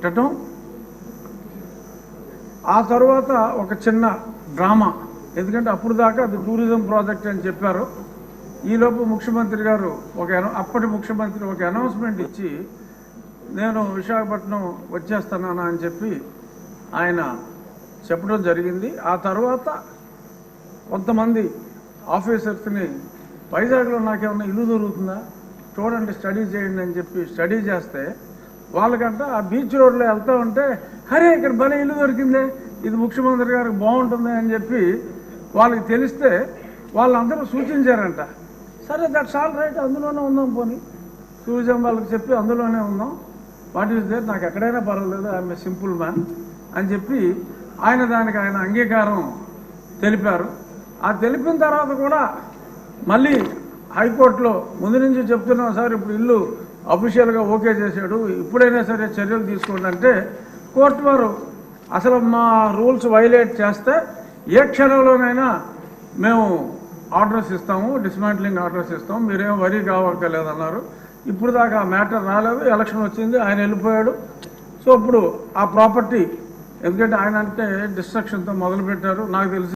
పెట్టడం, ఆ తర్వాత ఒక చిన్న డ్రామా, ఎందుకంటే అప్పుడు దాకా అది టూరిజం ప్రాజెక్ట్ అని చెప్పారు. ఈలోపు ముఖ్యమంత్రి గారు అప్పటి ముఖ్యమంత్రి ఒక అనౌన్స్మెంట్ ఇచ్చి నేను విశాఖపట్నం వచ్చేస్తున్నాను అని చెప్పి ఆయన చెప్పడం జరిగింది. ఆ తర్వాత కొంతమంది ఆఫీసర్స్ని వైజాగ్లో నాకేమన్నా ఇల్లు దొరుకుతుందా చూడండి, స్టడీ చేయండి అని చెప్పి స్టడీ చేస్తే వాళ్ళకంట ఆ బీచ్ రోడ్లో వెళ్తూ ఉంటే అరే ఇక్కడ భలే ఇల్లు దొరికిందే, ఇది ముఖ్యమంత్రి గారికి బాగుంటుంది అని చెప్పి వాళ్ళకి తెలిస్తే వాళ్ళందరూ సూచించారంట. సరే దట్స్ ఆల్ రైట్, అందులోనే ఉందాం, పోనీ టూరిజం వాళ్ళకి చెప్పి అందులోనే ఉందాం, వాట్ ఈస్ దేర్, నాకు ఎక్కడైనా పర్వాలేదు, ఐఎమ్ ఏ సింపుల్ మ్యాన్ అని చెప్పి దానికి ఆయన అంగీకారం తెలిపారు. ఆ తెలిపిన తర్వాత కూడా మళ్ళీ హైకోర్టులో ముందు నుంచి చెప్తున్నాం సార్, ఇప్పుడు ఇల్లు అఫీషియల్గా ఓకే చేశాడు, ఇప్పుడైనా సరే చర్యలు తీసుకోండి అంటే కోర్టు వారు అసలు మా రూల్స్ వైలేట్ చేస్తే ఏ క్షణంలోనైనా మేము ఆర్డర్స్ ఇస్తాము, డిస్మాంట్లింగ్ ఆర్డర్స్ ఇస్తాము, మీరేం వరీ కావక్కర్లేదన్నారు. ఇప్పుడు దాకా ఆ మ్యాటర్ రాలేదు, ఎలక్షన్ వచ్చింది, ఆయన వెళ్ళిపోయాడు. సో ఇప్పుడు ఆ ప్రాపర్టీ, ఎందుకంటే ఆయన అంటే డిస్ట్రక్షన్తో మొదలుపెట్టారు నాకు తెలిసి